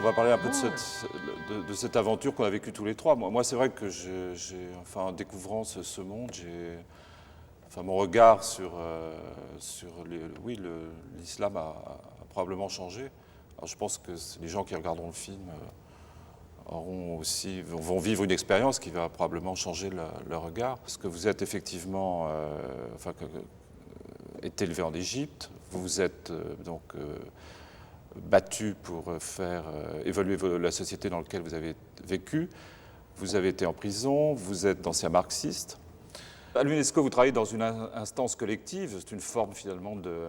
va parler un peu de cette aventure qu'on a vécue tous les trois. Moi c'est vrai que en découvrant ce monde, mon regard sur l'islam a probablement changé. Alors je pense que les gens qui regarderont le film vont vivre une expérience qui va probablement changer leur regard. Parce que vous êtes effectivement est élevé en Égypte, vous vous êtes battu pour faire évoluer la société dans laquelle vous avez vécu. Vous avez été en prison, vous êtes ancien marxiste. À l'UNESCO, vous travaillez dans une instance collective, c'est une forme finalement de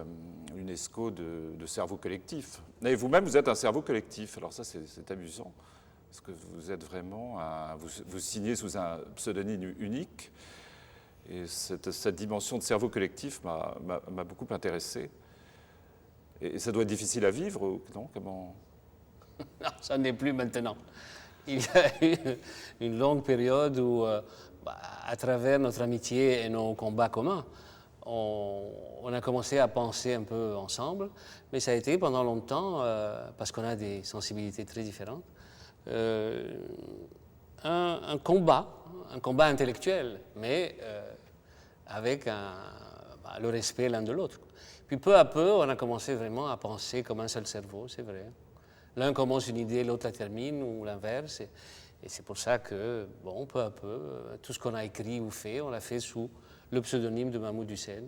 l'UNESCO de cerveau collectif. Et vous-même, vous êtes un cerveau collectif. Alors ça, c'est amusant, parce que vous êtes vraiment, vous signez sous un pseudonyme unique. Et cette dimension de cerveau collectif m'a beaucoup intéressé. Et ça doit être difficile à vivre, non? Comment... Non, ça n'est plus maintenant. Il y a eu une longue période où, à travers notre amitié et nos combats communs, on a commencé à penser un peu ensemble, mais ça a été pendant longtemps, parce qu'on a des sensibilités très différentes, un combat intellectuel, mais avec le respect l'un de l'autre. Puis peu à peu, on a commencé vraiment à penser comme un seul cerveau, c'est vrai. L'un commence une idée, l'autre la termine, ou l'inverse. Et c'est pour ça que, peu à peu, tout ce qu'on a écrit ou fait, on l'a fait sous le pseudonyme de Mahmoud Hussein.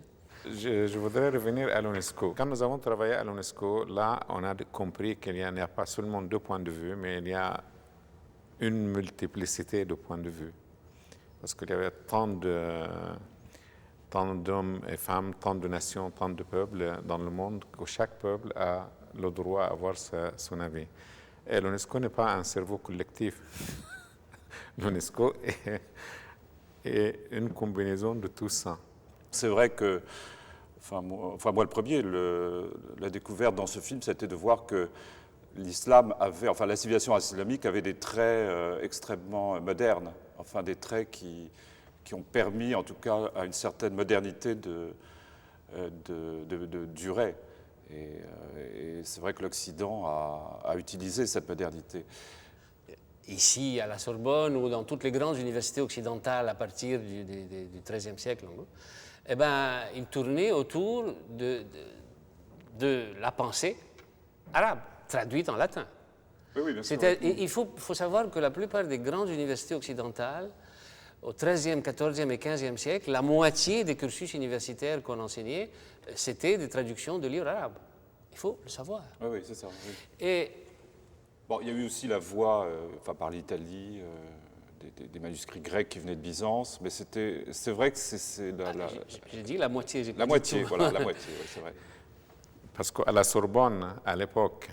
Je voudrais revenir à l'UNESCO. Quand nous avons travaillé à l'UNESCO, là, on a compris qu'il n'y a pas seulement deux points de vue, mais il y a une multiplicité de points de vue. Parce qu'il y avait tant d'hommes et femmes, tant de nations, tant de peuples dans le monde, que chaque peuple a le droit d'avoir son avis. Et l'UNESCO n'est pas un cerveau collectif. L'UNESCO est une combinaison de tout ça. C'est vrai que, moi le premier, la découverte dans ce film, c'était de voir que l'islam avait, la civilisation islamique avait des traits extrêmement modernes, des traits qui ont permis, en tout cas, à une certaine modernité de durer. Et c'est vrai que l'Occident a utilisé cette modernité. Ici, à la Sorbonne, ou dans toutes les grandes universités occidentales à partir du XIIIe siècle, il tournait autour de la pensée arabe, traduite en latin. Oui, bien sûr. Il faut savoir que la plupart des grandes universités occidentales, au XIIIe, XIVe et XVe siècle, la moitié des cursus universitaires qu'on enseignait, c'était des traductions de livres arabes. Il faut le savoir. Oui, c'est ça. Oui. Et il y a eu aussi la voie, par l'Italie, des manuscrits grecs qui venaient de Byzance, mais c'est vrai que c'est j'ai dit la moitié. La moitié, voilà, la moitié, oui, c'est vrai. Parce qu'à la Sorbonne, à l'époque,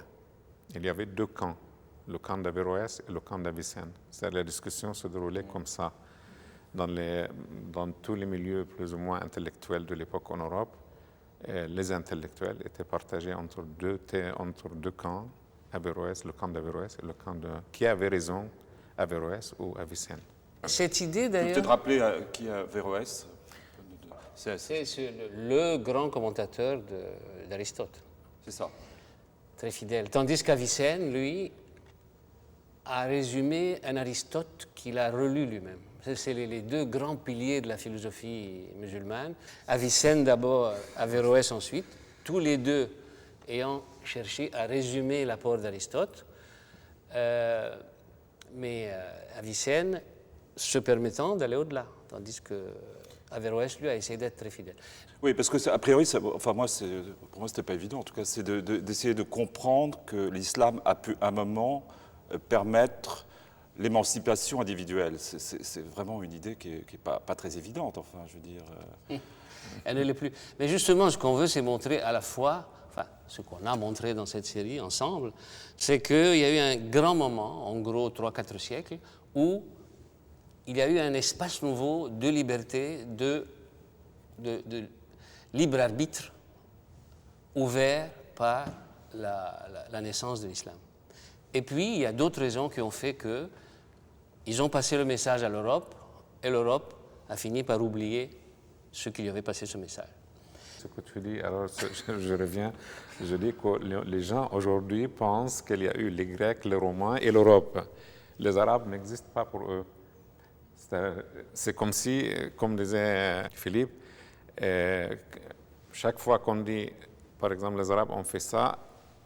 il y avait deux camps, le camp d'Averroès et le camp d'Avicenne. C'est-à-dire, la discussion se déroulait comme ça. Dans tous les milieux plus ou moins intellectuels de l'époque en Europe, les intellectuels étaient partagés entre deux camps, Averroès, le camp d'Averroès et le camp de... Qui avait raison, Averroès ou Avicenne? Cette idée d'ailleurs... Peut-être rappeler qui est Averroès? C'est le grand commentateur d'Aristote. C'est ça. Très fidèle. Tandis qu'Avicenne, lui, a résumé un Aristote qu'il a relu lui-même. C'est les deux grands piliers de la philosophie musulmane. Avicenne d'abord, Averroès ensuite, tous les deux ayant cherché à résumer l'apport d'Aristote, mais Avicenne se permettant d'aller au-delà, tandis que Averroès, lui, a essayé d'être très fidèle. Oui, parce que, a priori, pour moi, c'était pas évident, en tout cas, c'est d'essayer de comprendre que l'islam a pu, à un moment, permettre l'émancipation individuelle. C'est vraiment une idée qui n'est pas très évidente, je veux dire. Elle ne l'est plus. Mais justement, ce qu'on veut, c'est montrer à la fois, ce qu'on a montré dans cette série ensemble, c'est qu'il y a eu un grand moment, en gros 3-4 siècles, où il y a eu un espace nouveau de liberté, de libre arbitre, ouvert par la naissance de l'islam. Et puis, il y a d'autres raisons qui ont fait qu'ils ont passé le message à l'Europe, et l'Europe a fini par oublier ceux qui lui avaient passé ce message. ce que tu dis. Alors, je reviens, je dis que les gens aujourd'hui pensent qu'il y a eu les Grecs, les Romains et l'Europe. Les Arabes n'existent pas pour eux. C'est comme si, comme disait Philippe, chaque fois qu'on dit, par exemple, les Arabes ont fait ça,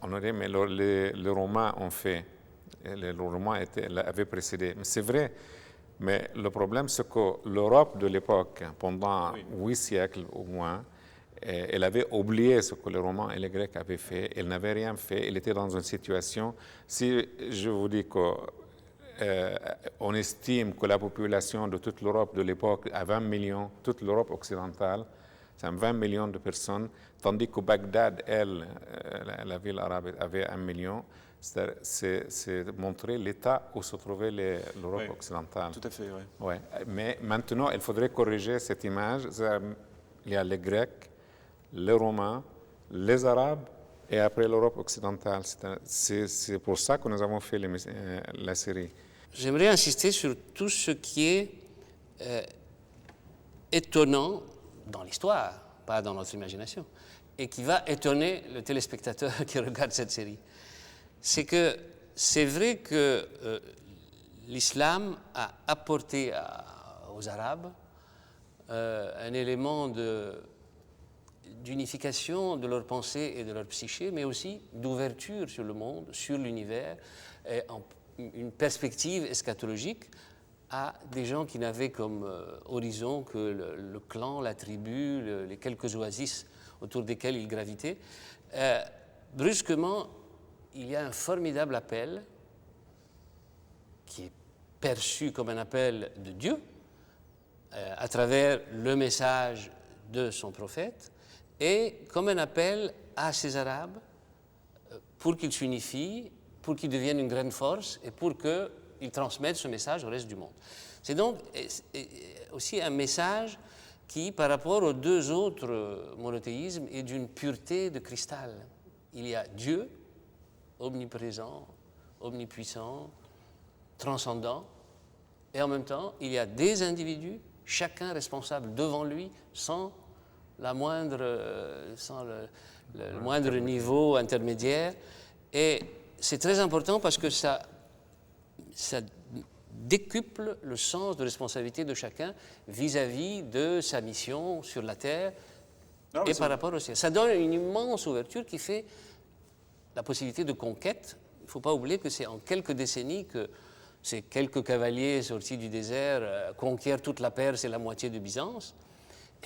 on dit, mais les Romains ont fait. Et les Romains avaient précédé. Mais c'est vrai. Mais le problème, c'est que l'Europe de l'époque, pendant 8 siècles au moins, elle avait oublié ce que les Romains et les Grecs avaient fait. Elle n'avait rien fait. Elle était dans une situation. Si je vous dis que on estime que la population de toute l'Europe de l'époque à 20 millions, toute l'Europe occidentale, c'est 20 millions de personnes, tandis que Bagdad, elle, la ville arabe, avait 1 million. C'est montrer l'état où se trouvait l'Europe occidentale. Tout à fait, oui. Ouais. Mais maintenant, il faudrait corriger cette image. Il y a les Grecs, les Romains, les Arabes et après l'Europe occidentale. C'est pour ça que nous avons fait la série. J'aimerais insister sur tout ce qui est étonnant dans l'histoire, pas dans notre imagination, et qui va étonner le téléspectateur qui regarde cette série. C'est que c'est vrai que l'islam a apporté aux Arabes un élément d'unification de leur pensée et de leur psyché, mais aussi d'ouverture sur le monde, sur l'univers, et une perspective eschatologique à des gens qui n'avaient comme horizon que le clan, la tribu, les quelques oasis autour desquels ils gravitaient. Brusquement, il y a un formidable appel qui est perçu comme un appel de Dieu à travers le message de son prophète et comme un appel à ces Arabes pour qu'ils s'unifient, pour qu'ils deviennent une grande force et pour qu'ils transmettent ce message au reste du monde. C'est donc aussi un message qui, par rapport aux deux autres monothéismes, est d'une pureté de cristal. Il y a Dieu, omniprésent, omnipuissant, transcendant, et en même temps, il y a des individus, chacun responsable devant lui, sans le moindre niveau intermédiaire. Et c'est très important parce que ça décuple le sens de responsabilité de chacun vis-à-vis de sa mission sur la terre et par rapport au ciel. Ça donne une immense ouverture qui fait la possibilité de conquête. Il ne faut pas oublier que c'est en quelques décennies que ces quelques cavaliers sortis du désert conquièrent toute la Perse et la moitié de Byzance.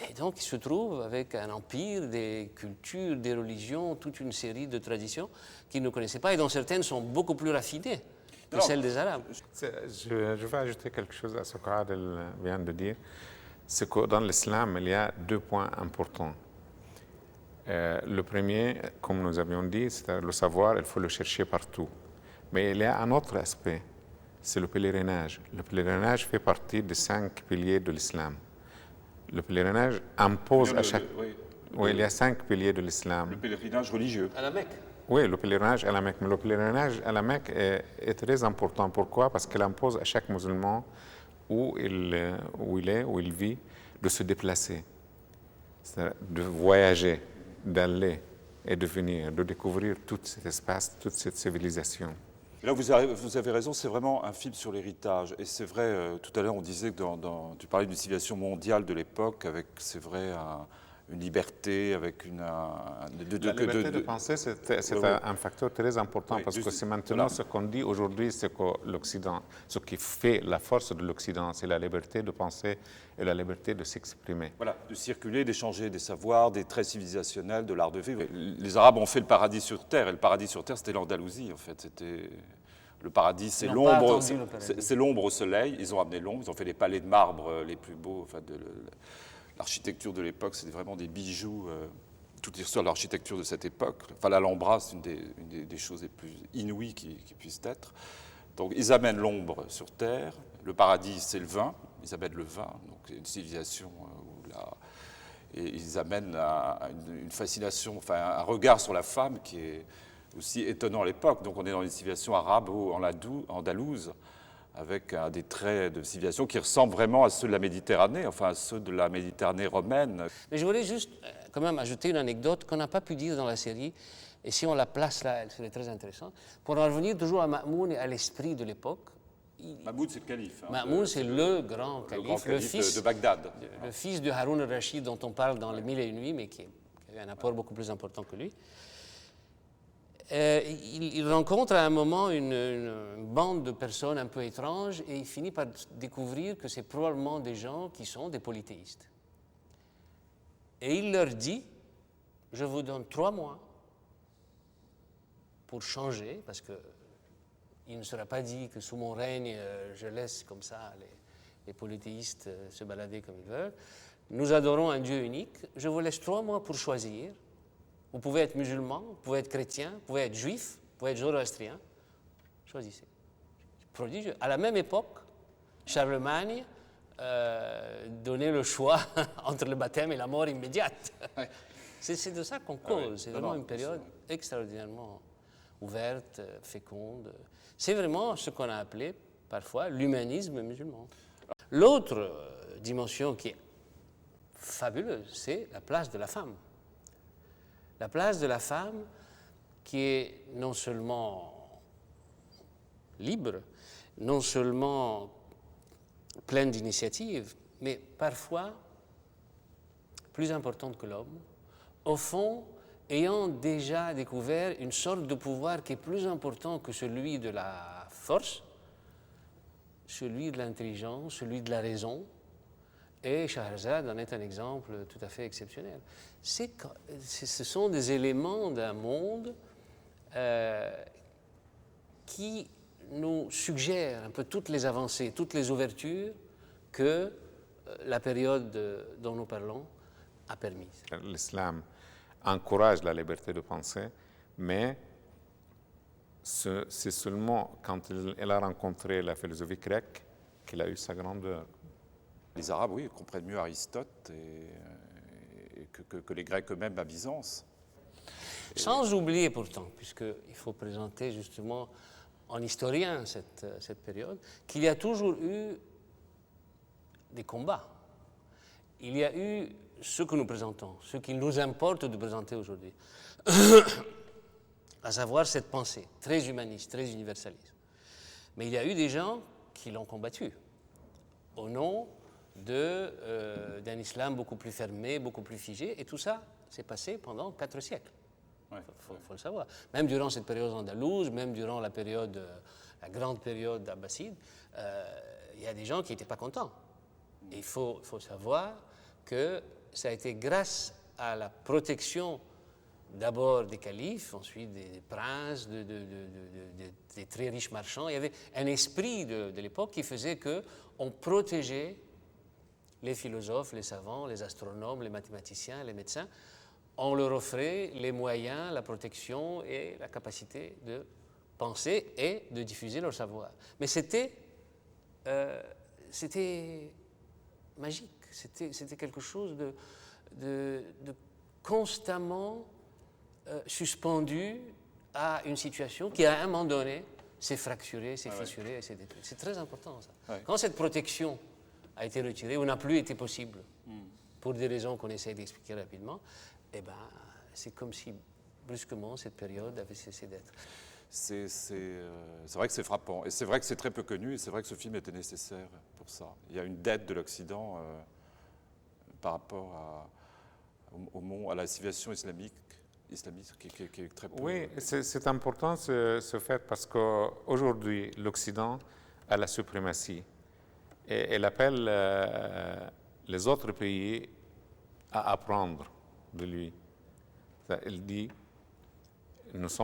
Et donc, ils se trouvent avec un empire, des cultures, des religions, toute une série de traditions qu'ils ne connaissaient pas et dont certaines sont beaucoup plus raffinées que celles des Arabes. Je vais ajouter quelque chose à ce qu'Adel vient de dire. C'est que dans l'islam, il y a 2 points importants. Le premier, comme nous avions dit, c'est le savoir, il faut le chercher partout. Mais il y a un autre aspect, c'est le pèlerinage. Le pèlerinage fait partie des 5 piliers de l'islam. Le pèlerinage impose à chaque... Oui, il y a 5 piliers de l'islam. Le pèlerinage religieux. À la Mecque. Oui, le pèlerinage à la Mecque. Mais le pèlerinage à la Mecque est très important. Pourquoi? Parce qu'il impose à chaque musulman où il vit, de se déplacer, de voyager, d'aller et de venir, de découvrir tout cet espace, toute cette civilisation. Et là, vous avez raison, c'est vraiment un film sur l'héritage. Et c'est vrai, tout à l'heure, on disait que tu parlais d'une civilisation mondiale de l'époque, avec, c'est vrai, une liberté, avec la liberté de penser, c'est un facteur très important, parce que c'est maintenant ce qu'on dit aujourd'hui, c'est que l'Occident, ce qui fait la force de l'Occident, c'est la liberté de penser et la liberté de s'exprimer. Voilà, de circuler, d'échanger des savoirs, des traits civilisationnels, de l'art de vivre. Les Arabes ont fait le paradis sur terre, et le paradis sur terre, c'était l'Andalousie, en fait. C'était le paradis, c'est l'ombre, c'est l'ombre au soleil. Ils ont amené l'ombre, ils ont fait les palais de marbre les plus beaux, enfin, l'architecture de l'époque, c'est vraiment des bijoux, toute l'histoire de l'architecture de cette époque. Enfin, l'Alhambra, c'est une des choses les plus inouïes qui puissent être. Donc, ils amènent l'ombre sur terre. Le paradis, c'est le vin. Ils amènent le vin, donc une civilisation et ils amènent une fascination, enfin, un regard sur la femme qui est aussi étonnant à l'époque. Donc, on est dans une civilisation arabo-andalouse, avec des traits de civilisation qui ressemblent vraiment à ceux de la Méditerranée, enfin à ceux de la Méditerranée romaine. Mais je voulais juste quand même ajouter une anecdote qu'on n'a pas pu dire dans la série, et si on la place là, elle serait très intéressante. Pour en revenir toujours à Ma'moun et à l'esprit de l'époque. Mahmoud, c'est le calife. Hein, Ma'moun, c'est le grand le calife, grand calife fils de Bagdad. le fils de Haroun al-Rachid dont on parle dans Les Mille et une Nuits, mais qui a eu un apport beaucoup plus important que lui. Il rencontre à un moment une bande de personnes un peu étranges et il finit par découvrir que c'est probablement des gens qui sont des polythéistes. Et il leur dit, je vous donne 3 mois pour changer, parce qu'il ne sera pas dit que sous mon règne, je laisse comme ça les polythéistes se balader comme ils veulent. Nous adorons un Dieu unique. Je vous laisse 3 mois pour choisir. Vous pouvez être musulman, vous pouvez être chrétien, vous pouvez être juif, vous pouvez être zoroastrien. Choisissez. Prodigieux. À la même époque, Charlemagne donnait le choix entre le baptême et la mort immédiate. Ouais. C'est de ça qu'on cause. C'est vraiment une période c'est extraordinairement ouverte, féconde. C'est vraiment ce qu'on a appelé parfois l'humanisme musulman. L'autre dimension qui est fabuleuse, c'est la place de la femme. La place de la femme qui est non seulement libre, non seulement pleine d'initiatives, mais parfois plus importante que l'homme, au fond, ayant déjà découvert une sorte de pouvoir qui est plus important que celui de la force, celui de l'intelligence, celui de la raison. Et Scheherazade en est un exemple tout à fait exceptionnel. Ce sont des éléments d'un monde qui nous suggèrent un peu toutes les avancées, toutes les ouvertures que la période dont nous parlons a permises. L'islam encourage la liberté de penser, mais c'est seulement quand elle a rencontré la philosophie grecque qu'il a eu sa grandeur. Les Arabes, oui, comprennent mieux Aristote et que les Grecs eux-mêmes à Byzance. Sans oublier pourtant, puisqu'il faut présenter justement en historien cette période, qu'il y a toujours eu des combats. Il y a eu ce que nous présentons, ce qu'il nous importe de présenter aujourd'hui, à savoir cette pensée très humaniste, très universaliste. Mais il y a eu des gens qui l'ont combattu au nom d'un islam beaucoup plus fermé, beaucoup plus figé, et tout ça s'est passé pendant 4 siècles. Il faut le savoir. Même durant cette période andalouse, même durant la grande période abbasside, il y a des gens qui n'étaient pas contents. Et il faut savoir que ça a été grâce à la protection d'abord des califes, ensuite des princes, des très riches marchands. Il y avait un esprit de l'époque qui faisait qu'on protégeait les philosophes, les savants, les astronomes, les mathématiciens, les médecins. On leur offrait les moyens, la protection et la capacité de penser et de diffuser leur savoir. Mais c'était magique, c'était quelque chose de constamment suspendu à une situation qui, à un moment donné, s'est fracturée, s'est fissurée et s'est détruite. C'est très important, ça. Ouais. Quand cette protection a été retirée ou n'a plus été possible, pour des raisons qu'on essaie d'expliquer rapidement, eh ben, c'est comme si, brusquement, cette période avait cessé d'être. C'est vrai que c'est frappant. Et c'est vrai que c'est très peu connu. Et c'est vrai que ce film était nécessaire pour ça. Il y a une dette de l'Occident par rapport à la civilisation islamiste qui est très peu... Oui, c'est important ce fait parce qu'aujourd'hui, l'Occident a la suprématie. Et elle appelle les autres pays à apprendre de lui. Elle dit, nous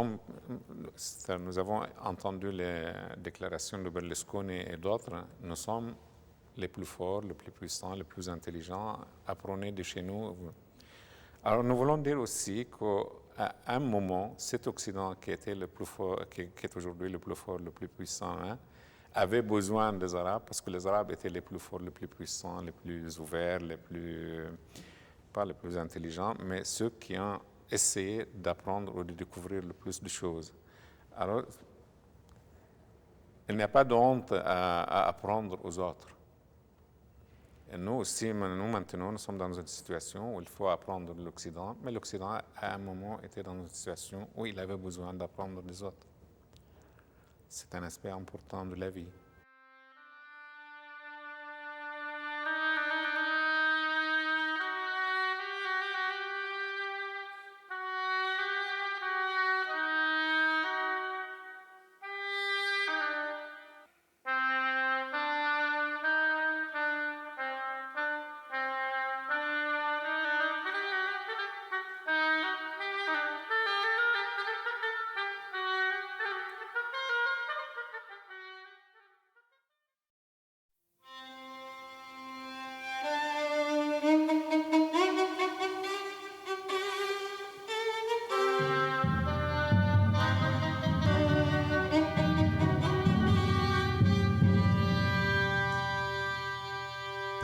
avons entendu les déclarations de Berlusconi et d'autres, nous sommes les plus forts, les plus puissants, les plus intelligents, apprenez de chez nous. Alors nous voulons dire aussi qu'à un moment, cet Occident qui était le plus fort, qui est aujourd'hui le plus fort, le plus puissant, avait besoin des Arabes parce que les Arabes étaient les plus forts, les plus puissants, les plus ouverts, pas les plus intelligents, mais ceux qui ont essayé d'apprendre ou de découvrir le plus de choses. Alors, il n'y a pas de honte à apprendre aux autres. Et nous aussi, nous maintenant, nous sommes dans une situation où il faut apprendre de l'Occident, mais l'Occident, à un moment, était dans une situation où il avait besoin d'apprendre des autres. C'est un aspect important de la vie.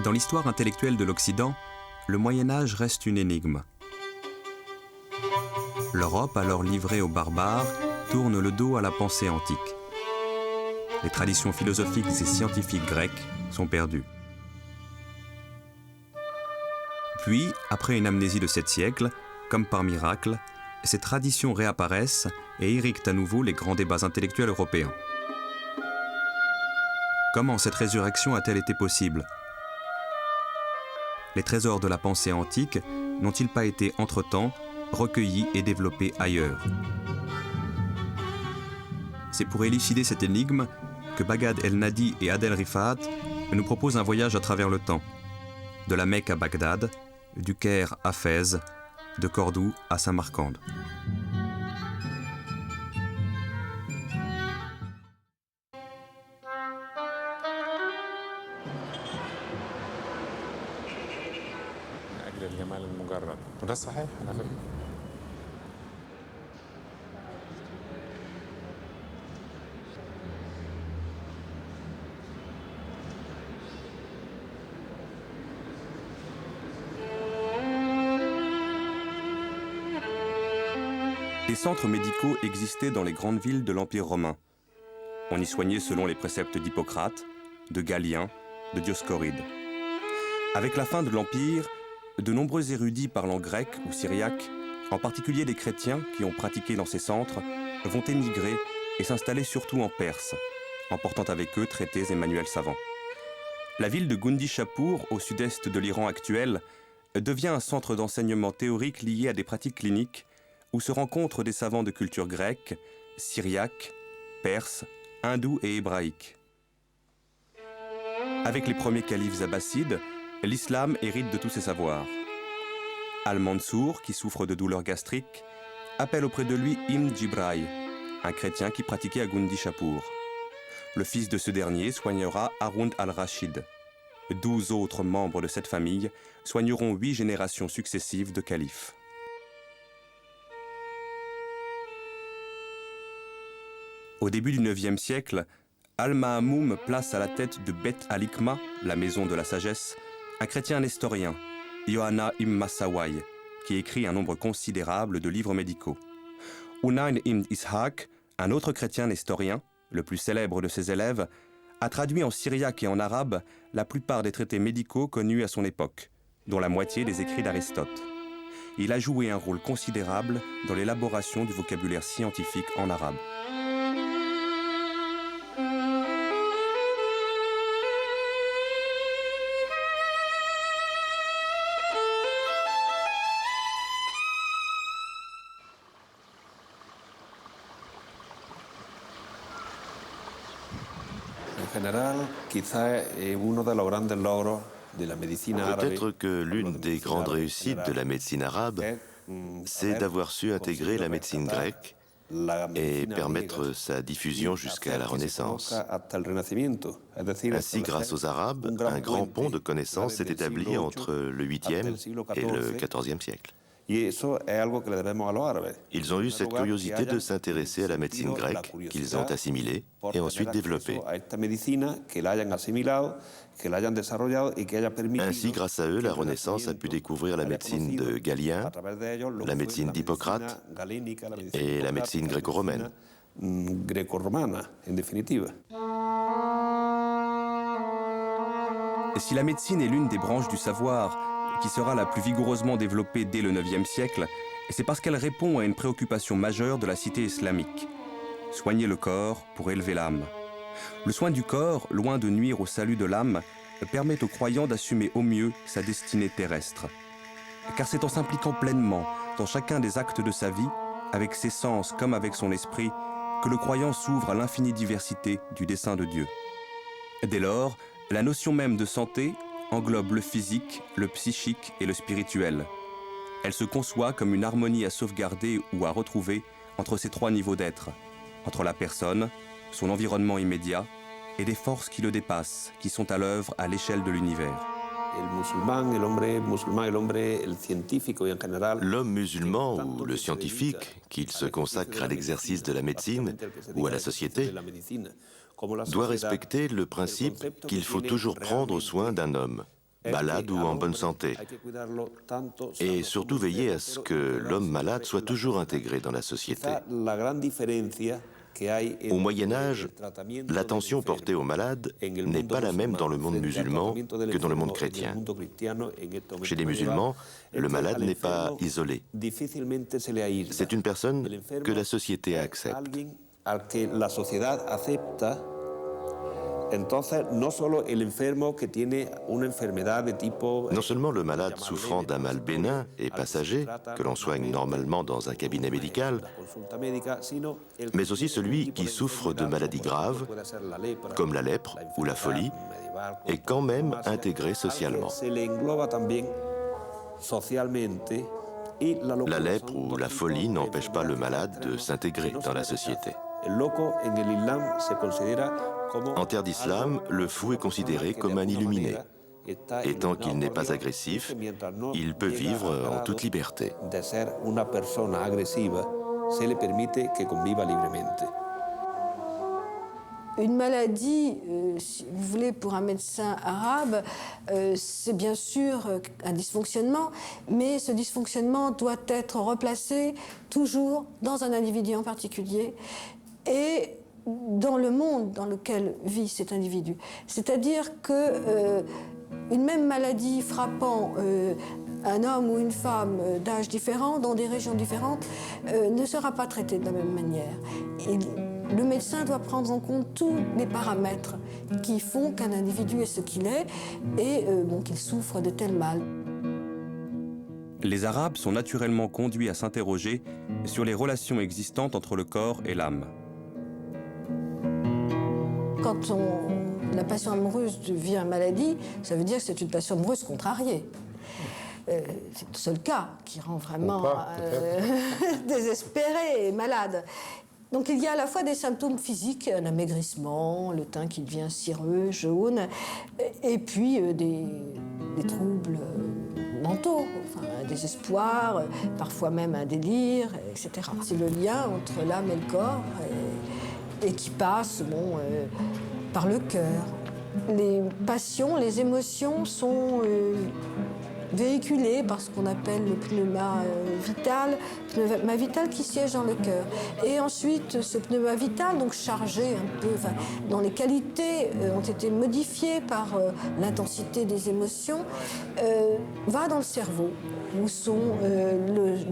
Dans l'histoire intellectuelle de l'Occident, le Moyen-Âge reste une énigme. L'Europe, alors livrée aux barbares, tourne le dos à la pensée antique. Les traditions philosophiques et scientifiques grecques sont perdues. Puis, après une amnésie de 7 siècles, comme par miracle, ces traditions réapparaissent et irriguent à nouveau les grands débats intellectuels européens. Comment cette résurrection a-t-elle été possible ? Les trésors de la pensée antique n'ont-ils pas été entre-temps recueillis et développés ailleurs? C'est pour élucider cette énigme que Baghdad El-Nadi et Adel Rifat nous proposent un voyage à travers le temps. De la Mecque à Bagdad, du Caire à Fès, de Cordoue à Samarcande. الجمال المجرد وده صحيح على فكرة. Des centres médicaux existaient dans les grandes villes de l'Empire romain. On y soignait selon les préceptes d'Hippocrate, de Galien, de Dioscoride. Avec la fin de l'Empire, de nombreux érudits parlant grec ou syriaque, en particulier des chrétiens qui ont pratiqué dans ces centres, vont émigrer et s'installer surtout en Perse, emportant avec eux traités et manuels savants. La ville de Gundishapur, au sud-est de l'Iran actuel, devient un centre d'enseignement théorique lié à des pratiques cliniques où se rencontrent des savants de culture grecque, syriaque, perse, hindoue et hébraïque. Avec les premiers califes abbassides, l'islam hérite de tous ses savoirs. Al-Mansour, qui souffre de douleurs gastriques, appelle auprès de lui Ibn Jibraï, un chrétien qui pratiquait à Gundishapur. Le fils de ce dernier soignera Harun al-Rachid. 12 autres membres de cette famille soigneront 8 générations successives de califes. Au début du IXe siècle, Al-Ma'amoum place à la tête de Beth al-Hikma, la maison de la sagesse, un chrétien nestorien, Yohanna ibn Massawai, qui écrit un nombre considérable de livres médicaux. Unayn ibn Ishaq, un autre chrétien nestorien, le plus célèbre de ses élèves, a traduit en syriaque et en arabe la plupart des traités médicaux connus à son époque, dont la moitié des écrits d'Aristote. Il a joué un rôle considérable dans l'élaboration du vocabulaire scientifique en arabe. Peut-être que l'une des grandes réussites de la médecine arabe, c'est d'avoir su intégrer la médecine grecque et permettre sa diffusion jusqu'à la Renaissance. Ainsi, grâce aux Arabes, un grand pont de connaissances s'est établi entre le 8e et le 14e siècle. Ils ont eu cette curiosité de s'intéresser à la médecine grecque qu'ils ont assimilée et ensuite développée. Ainsi, grâce à eux, la Renaissance a pu découvrir la médecine de Galien, la médecine d'Hippocrate et la médecine gréco-romaine. Si la médecine est l'une des branches du savoir qui sera la plus vigoureusement développée dès le IXe siècle, c'est parce qu'elle répond à une préoccupation majeure de la cité islamique. Soigner le corps pour élever l'âme. Le soin du corps, loin de nuire au salut de l'âme, permet au croyant d'assumer au mieux sa destinée terrestre. Car c'est en s'impliquant pleinement dans chacun des actes de sa vie, avec ses sens comme avec son esprit, que le croyant s'ouvre à l'infinie diversité du dessein de Dieu. Dès lors, la notion même de santé englobe le physique, le psychique et le spirituel. Elle se conçoit comme une harmonie à sauvegarder ou à retrouver entre ces trois niveaux d'être, entre la personne, son environnement immédiat et des forces qui le dépassent, qui sont à l'œuvre à l'échelle de l'univers. L'homme musulman ou le scientifique, qu'il se consacre à l'exercice de la médecine ou à la société, doit respecter le principe qu'il faut toujours prendre soin d'un homme, malade ou en bonne santé, et surtout veiller à ce que l'homme malade soit toujours intégré dans la société. Au Moyen-Âge, l'attention portée aux malades n'est pas la même dans le monde musulman que dans le monde chrétien. Chez les musulmans, le malade n'est pas isolé. C'est une personne que la société accepte. Non seulement le malade souffrant d'un mal bénin et passager, que l'on soigne normalement dans un cabinet médical, mais aussi celui qui souffre de maladies graves, comme la lèpre ou la folie, est quand même intégré socialement. La lèpre ou la folie n'empêche pas le malade de s'intégrer dans la société. En terre d'islam, le fou est considéré comme un illuminé. Et tant qu'il n'est pas agressif, il peut vivre en toute liberté. Une maladie, si vous voulez, pour un médecin arabe, c'est bien sûr un dysfonctionnement, mais ce dysfonctionnement doit être replacé toujours dans un individu en particulier et dans le monde dans lequel vit cet individu. C'est-à-dire que une même maladie frappant un homme ou une femme d'âge différent, dans des régions différentes, ne sera pas traitée de la même manière. Et le médecin doit prendre en compte tous les paramètres qui font qu'un individu est ce qu'il est et qu'il souffre de tel mal. Les Arabes sont naturellement conduits à s'interroger sur les relations existantes entre le corps et l'âme. Quand la passion amoureuse devient maladie, ça veut dire que c'est une passion amoureuse contrariée. C'est le seul cas qui rend vraiment désespéré et malade. Donc il y a à la fois des symptômes physiques, un amaigrissement, le teint qui devient cireux, jaune, et puis des troubles mentaux, enfin, un désespoir, parfois même un délire, etc. C'est le lien entre l'âme et le corps et qui passe par le cœur. Les passions, les émotions sont véhiculées par ce qu'on appelle le pneuma vital qui siège dans le cœur. Et ensuite, ce pneuma vital, donc chargé un peu, dont les qualités ont été modifiées par l'intensité des émotions, va dans le cerveau, où sont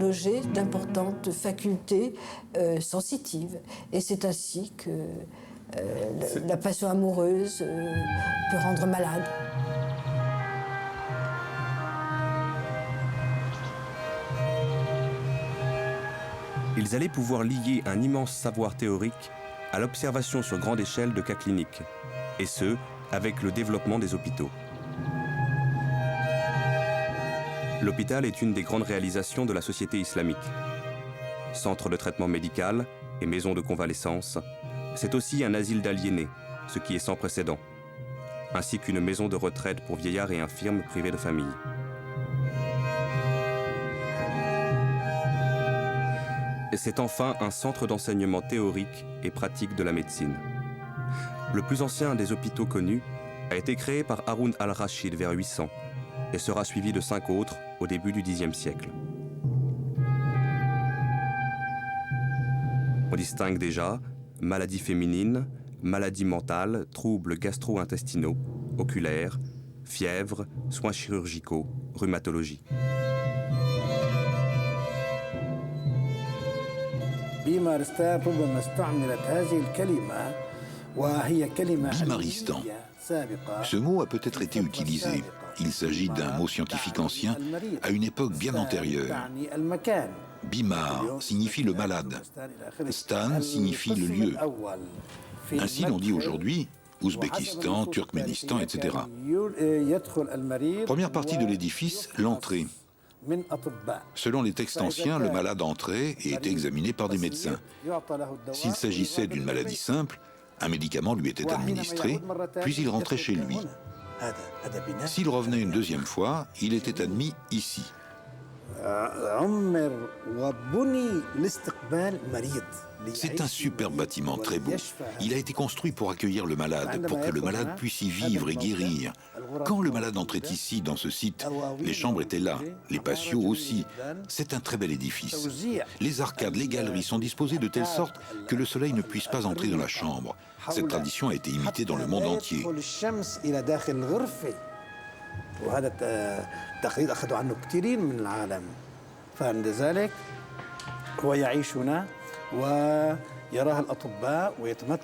logées d'importantes facultés sensitives. Et c'est ainsi que la passion amoureuse peut rendre malade. Ils allaient pouvoir lier un immense savoir théorique à l'observation sur grande échelle de cas cliniques, et ce, avec le développement des hôpitaux. L'hôpital est une des grandes réalisations de la société islamique. Centre de traitement médical et maison de convalescence, c'est aussi un asile d'aliénés, ce qui est sans précédent, ainsi qu'une maison de retraite pour vieillards et infirmes privés de famille. C'est enfin un centre d'enseignement théorique et pratique de la médecine. Le plus ancien des hôpitaux connus a été créé par Haroun al-Rachid vers 800 et sera suivi de 5 autres au début du Xe siècle. On distingue déjà maladies féminines, maladies mentales, troubles gastro-intestinaux, oculaires, fièvre, soins chirurgicaux, rhumatologie. Bimaristan. Ce mot a peut-être été utilisé. Il s'agit d'un mot scientifique ancien à une époque bien antérieure. Bimar signifie le malade. Stan signifie le lieu. Ainsi l'on dit aujourd'hui Ouzbékistan, Turkménistan, etc. Première partie de l'édifice, l'entrée. Selon les textes anciens, le malade entrait et était examiné par des médecins. S'il s'agissait d'une maladie simple, un médicament lui était administré, puis il rentrait chez lui. S'il revenait une deuxième fois, il était admis ici. C'est un superbe bâtiment, très beau. Il a été construit pour accueillir le malade, pour que le malade puisse y vivre et guérir. Quand le malade entrait ici, dans ce site, les chambres étaient là, les patios aussi. C'est un très bel édifice. Les arcades, les galeries sont disposées de telle sorte que le soleil ne puisse pas entrer dans la chambre. Cette tradition a été imitée dans le monde entier.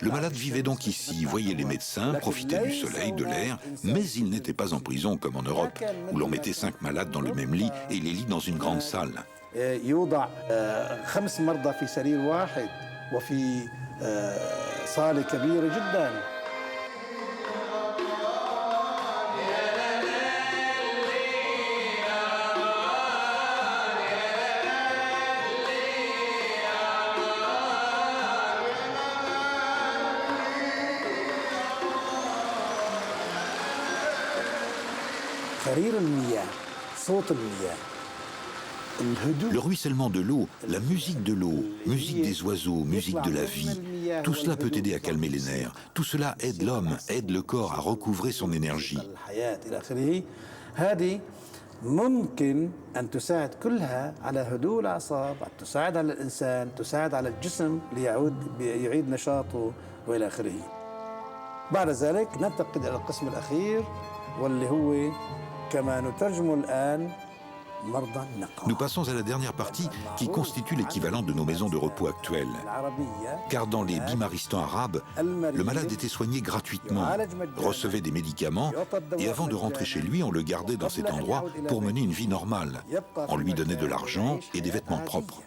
Le malade vivait donc ici, voyait les médecins, profitait du soleil, de l'air, mais il n'était pas en prison comme en Europe, où l'on mettait 5 malades dans le même lit et les lits dans une grande salle. Le ruissellement de l'eau, la musique de l'eau, musique des oiseaux, musique de la vie, tout cela peut aider à calmer les nerfs. Tout cela aide l'homme, aide le corps à recouvrer son énergie. ممكن أن تساعد كلها على هدوء الأعصاب، تساعد على الإنسان، تساعد على الجسم ليعيد نشاطه وإلى آخره. بعد ذلك ننتقل إلى القسم الأخير واللي هو كما نترجمه الآن. Nous passons à la dernière partie qui constitue l'équivalent de nos maisons de repos actuelles. Car dans les bimaristans arabes, le malade était soigné gratuitement, recevait des médicaments et avant de rentrer chez lui, on le gardait dans cet endroit pour mener une vie normale. On lui donnait de l'argent et des vêtements propres.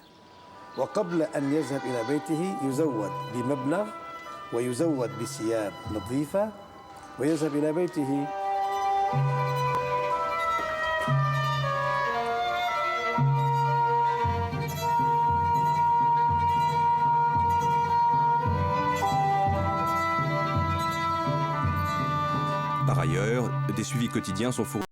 Par ailleurs, des suivis quotidiens sont fournis.